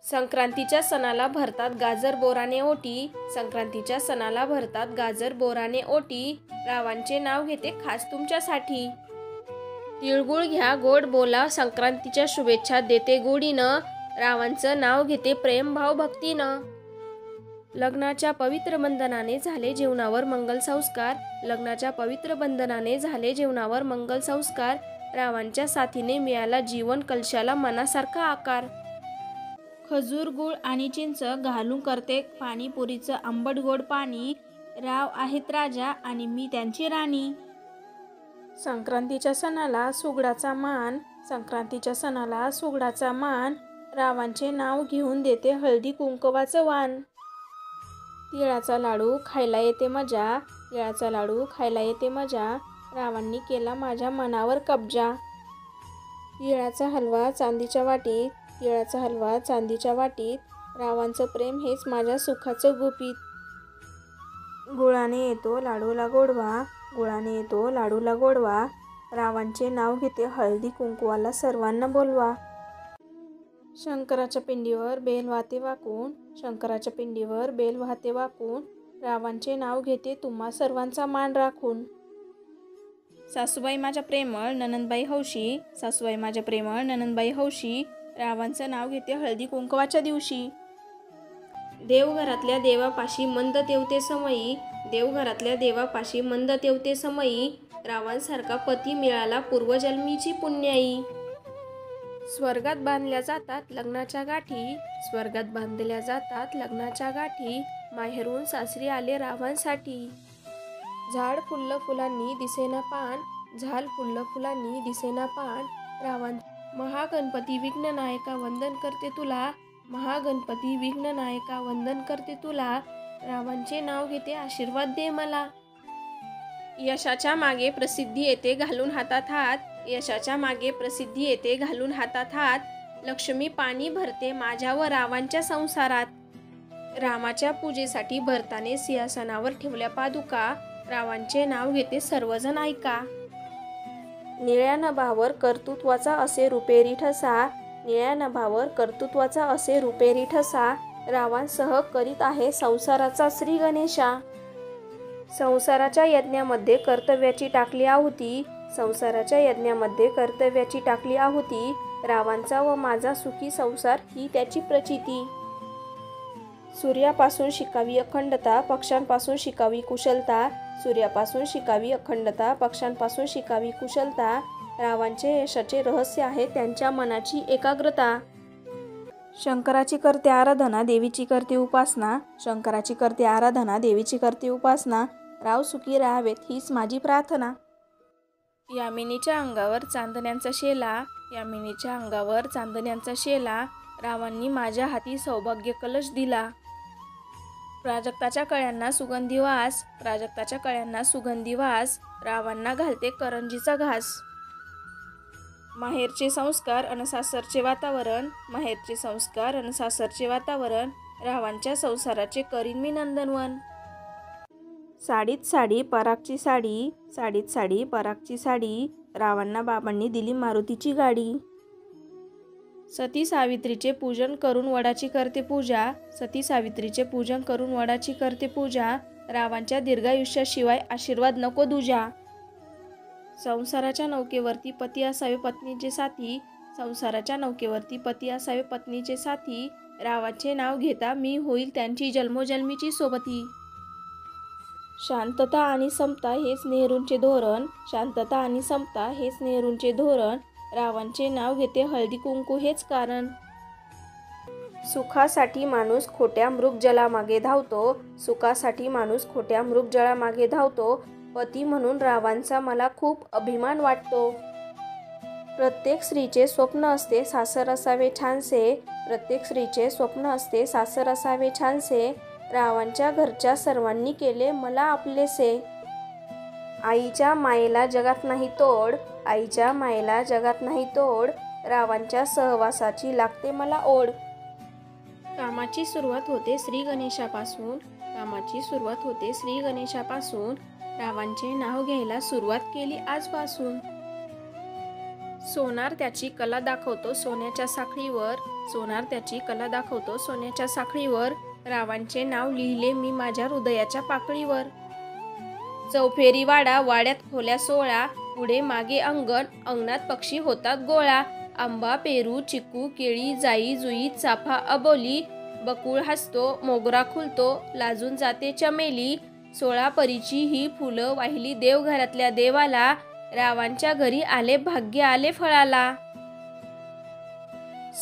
संक्रांतीच्या सणाला भरतात गाजर बोराने ओटी, संक्रांतीच्या सणाला भरतात गाजर बोराने ओटी, रावांचे नाव घेते खास तुमच्यासाठी. तिळगुळ घ्या गोड बोला, संक्रांतीच्या शुभेच्छा देते गोडीनं, रावांचं नाव घेते प्रेम भाव भक्तीनं. लग्नाच्या पवित्र बंधनाने झाले जीवनावर मंगल संस्कार, लग्नाच्या पवित्र बंधनाने झाले जीवनावर मंगल संस्कार, रावांच्या साथीने मिळाला जीवन कलशाला मनासारखा आकार. खजूर गुळ आणि चिंच घालून करते पाणीपुरीचं आंबट गोड पाणी, राव आहेत राजा आणि मी त्यांची राणी. संक्रांतीच्या सणाला सुगडाचा मान, संक्रांतीच्या सणाला सुगडाचा मान, रावांचे नाव घेऊन देते हळदी कुंकवाचं वाण. तिळाचा लाडू खायला येते मजा, तिळाचा लाडू खायला येते मजा, रावांनी केला माझ्या मनावर कब्जा. तिळाचा हलवा चांदीच्या वाटीत, तिळाचा हलवा चांदीच्या वाटीत, रावांचं प्रेम हेच माझ्या सुखाचं गुपित. गुळाने येतो लाडूला गोडवा, गुळाने येतो लाडूला गोडवा, रावांचे नाव घेते हळदी कुंकवाला सर्वांना बोलवा. शंकराच्या पिंडीवर बेल वाहते वाकून, शंकराच्या पिंडीवर बेल वाहते वाकून, रावांचे नाव घेते तुम्हा सर्वांचा मान राखून. सासूबाई माझ्या प्रेमळ ननंदबाई हौशी, सासूबाई माझ्या प्रेमळ ननंदबाई हौशी, रावांचं नाव घेते हळदी कुंकवाच्या दिवशी. देवघरातल्या देवापाशी मंद तेवते समयी, देवघरातल्या देवापाशी मंद तेवते समयी, रावांसारखा पती मिळाला पूर्वजन्मीची पुण्याई. स्वर्गात बांधल्या जातात लग्नाच्या गाठी, स्वर्गात बांधल्या जातात लग्नाच्या गाठी, माहेरून सासरी आले रावांसाठी. झाड फुललं फुलांनी दिसेना पान, झाड फुललं फुलांनी दिसेना पान, रावां महागणपती विघ्ननायका वंदन करते तुला, महागणपती विघ्ननायका वंदन करते तुला, रावांचे नाव घेते आशीर्वाद दे मला. यशाच्या मागे प्रसिद्धी येते घालून हातात हात, यशाच्या मागे प्रसिद्धी येते घालून हातात हात, लक्ष्मी पाणी भरते माझ्या व रावांच्या संसारात. रामाच्या पूजेसाठी भरताने सिंहासनावर ठेवल्या पादुका, रावांचे नाव घेते सर्वजण ऐका. निळ्या नभावर कर्तृत्वाचा असे रुपेरी ठसा, निळ्या नभावर कर्तृत्वाचा असे रुपेरी ठसा, रावांसह करीत आहे संसाराचा श्री गणेशा. संसाराच्या यज्ञामध्ये कर्तव्याची टाकली आहुती, संसाराच्या यज्ञामध्ये कर्तव्याची टाकली आहुती, रावांचा व माझा सुखी संसार ही त्याची प्रचिती. सूर्यापासून शिकावी अखंडता, पक्ष्यांपासून शिकावी कुशलता, सूर्यापासून शिकावी अखंडता, पक्ष्यांपासून शिकावी कुशलता, रावांचे यशाचे रहस्य आहे त्यांच्या मनाची एकाग्रता. शंकराची करते आराधना देवीची करते उपासना, शंकराची करते आराधना देवीची करते उपासना, राव सुखी राहावेत हीच माझी प्रार्थना. यामिनीच्या अंगावर चांदण्यांचा शेला, यामिनीच्या अंगावर चांदण्यांचा शेला, रावांनी माझ्या हाती सौभाग्य कलश दिला. प्राजक्ताच्या कळ्यांना सुगंधी वास, प्राजक्ताच्या कळ्यांना सुगंधी वास, रावांना घालते करंजीचा घास. माहेरचे संस्कार अन सासरचे वातावरण, माहेरचे संस्कार अन सासरचे वातावरण, रावांच्या संसाराचे करीन मी नंदनवन. साडीत साडी परागची साडी, साडीत साडी परागची साडी, रावांना बाबांनी दिली मारुतीची गाडी. सती सावित्रीचे पूजन करून वडाची करते पूजा, सती सावित्रीचे पूजन करून वडाची करते पूजा, रावांच्या दीर्घायुष्याशिवाय आशीर्वाद नको दुजा. संसाराच्या नौकेवरती पती असावे पत्नीचे साथी, संसाराच्या नौकेवरती पती असावे पत्नीचे साथी, रावाचे नाव घेता मी होईल त्यांची जन्मोजन्मीची सोबती. शांतता आणि समता हेच नेहरूंचे धोरण, शांतता आणि समता हेच नेहरूंचे धोरण, रावांचे नाव घेते हळदी कुंकू हेच कारण. सुखासाठी माणूस खोट्या मृगजळामागे धावतो, सुखासाठी माणूस खोट्या मृगजळामागे धावतो, पती म्हणून रावांचा मला खूप अभिमान वाटतो. प्रत्येक स्त्रीचे स्वप्न असते सासर असावे छानसे, प्रत्येक स्त्रीचे स्वप्न असते सासर असावे छानसे, रावांच्या घरच्या सर्वांनी केले मला आपलेसे. आईच्या मायेला जगात नाही तोड, आईच्या मायेला जगात नाही तोड, रावांच्या सहवासाची लागते मला ओढ. कामाची सुरुवात होते श्री गणेशापासून, कामाची सुरुवात होते श्री गणेशापासून, रावांचे नाव घ्यायला सुरुवात केली आजपासून. सोनार त्याची कला दाखवतो सोन्याच्या साखळीवर, सोनार त्याची कला दाखवतो सोन्याच्या साखळीवर, रावांचे नाव लिहिले मी माझ्या हृदयाच्या पाकळीवर. चौफेरी वाडा, वाड्यात खोल्या 16, पुढे मागे अंगण, अंगणात पक्षी होतात गोळा. आंबा, पेरू, चिकू, केळी, जाई, जुई, चाफा, अबोली, बकुळ हसतो, मोगरा खुलतो, लाजून जाते चमेली. 16 परीची ही फुलं वाहिली देवघरातल्या देवाला, रावांच्या घरी आले भाग्य आले फळाला.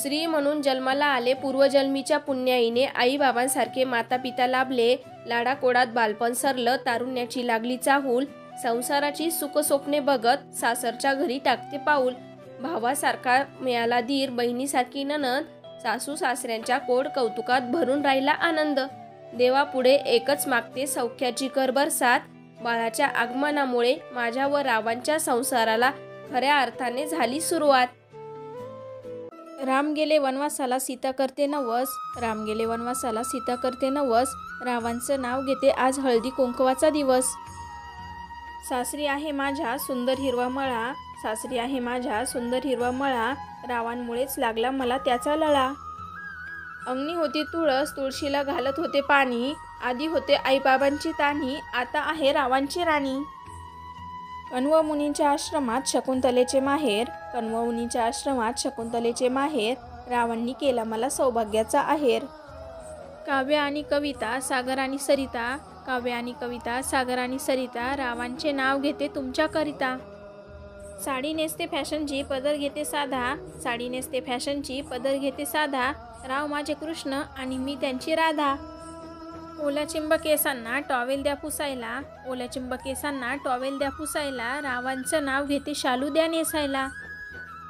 श्री म्हणून जन्माला आले पूर्वजन्मीच्या पुण्याईने, आई बाबांसारखे माता पिता लाभले, लाडाकोडात बालपण सरलं, तारुण्याची लागली चाहूल, संसाराची सुख स्वप्ने बघत सासरच्या घरी टाकते पाऊल. भावासारखा मिळाला धीर, बहिणीसारखी नणंद, सासू सासऱ्यांच्या कोड कौतुकात भरून राहिला आनंद. देवापुढे एकच मागते सौख्याची कर बरसात, बाळाच्या आगमनामुळे माझ्या व रावांच्या संसाराला खऱ्या अर्थाने झाली सुरुवात. राम गेले वनवासाला सीता करते नवस, राम गेले वनवासाला सीता करते नवस, रावांचं नाव घेते आज हळदी कुंकवाचा दिवस. सासरी आहे माझ्या सुंदर हिरवा मळा, सासरी आहे माझ्या सुंदर हिरवा मळा, रावांमुळेच लागला मला त्याचा लळा. अंगणी होती तुळस, तुळशीला घालत होते पाणी, आधी होते आईबाबांची तान्ही, आता आहे रावांची राणी. कण्व मुनींच्या आश्रमात शकुंतलेचे माहेर, कण्व मुनींच्या आश्रमात शकुंतलेचे माहेर, रावांनी केला मला सौभाग्याचा आहेर. काव्य आणि कविता सागर आणि सरिता, काव्य आणि कविता सागर आणि सरिता, रावांचे नाव घेते तुमच्याकरिता. साडी नेसते फॅशनची पदर घेते साधा, साडी नेसते फॅशनची पदर घेते साधा, राव माझे कृष्ण आणि मी त्यांची राधा. ओल्या चिंब केसांना टॉवेल द्या पुसायला, ओल्या चिंब केसांना टॉवेल द्या पुसायला, रावांचं नाव घेते शालू द्या नेसायला.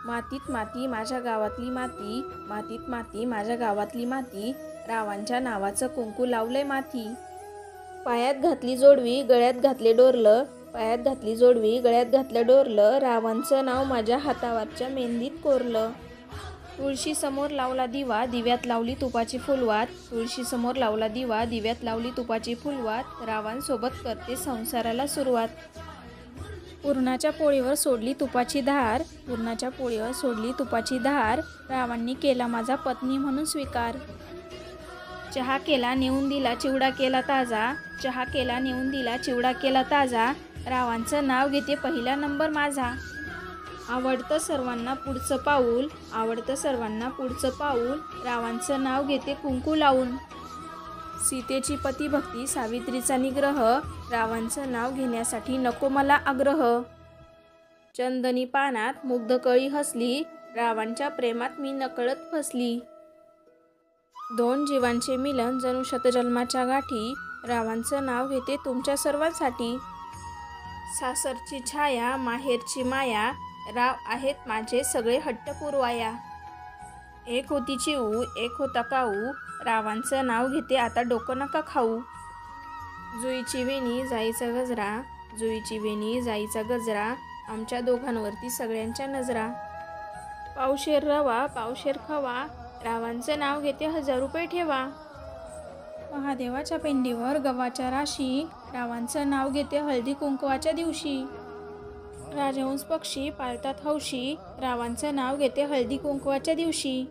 मातीत माती माझ्या गावातली माती, मातीत माती माझ्या गावातली माती, रावांच्या नावाचं कुंकू लावलंय माथी. पायात घातली जोडवी गळ्यात घातले डोरलं, पायात घातली जोडवी गळ्यात घातलं डोरलं, रावांचं नाव माझ्या हातावरच्या मेहंदीत कोरलं. तुळशी समोर लावला दिवा, दिव्यात लावली तुपाची फुलवात, तुळशी समोर लावला दिवा, दिव्यात लावली तुपाची फुलवात, रावांसोबत करते संसाराला सुरुवात. पुरणाच्या पोळीवर सोडली तुपाची धार, पुरणाच्या पोळीवर सोडली तुपाची धार, रावांनी केला माझा पत्नी म्हणून स्वीकार. चहा केला नेऊन दिला चिवडा केला ताजा, चहा केला नेऊन दिला चिवडा केला ताजा, रावांचं नाव घेते पहिला नंबर माझा. आवडतं सर्वांना पुढचं पाऊल, आवडतं सर्वांना पुढचं पाऊल, रावांचं नाव घेते कुंकू लावून. सीतेची पतिभक्ती सावित्रीचा निग्रह, रावांचं नाव घेण्यासाठी नको मला आग्रह. चंदनी पानात मुग्ध कळी हसली, रावांच्या प्रेमात मी नकळत फसली. दोन जीवांचे मिलन जणू शतजन्माच्या गाठी, रावांचं नाव घेते तुमच्या सर्वांसाठी. सासरची छाया माहेरची माया, राव आहेत माझे सगळे हट्ट पुरवाया. एक होती चिऊ एक होता काऊ, रावांचं नाव घेते आता डोकं नका खाऊ. जुईची वेणी जाईचा गजरा, जुईची वेणी जाईचा गजरा, आमच्या दोघांवरती सगळ्यांच्या नजरा. पावशेर रवा पावशेर खवा, रावांचं नाव घेते 1000 रुपये ठेवा. महादेवाच्या पेंडीवर गव्हाच्या राशी, रावांचं नाव घेते हळदी कुंकवाच्या दिवशी. राजहंस पक्षी पाळतात हौशी, रावांचं नाव घेते हळदी कुंकवाच्या दिवशी.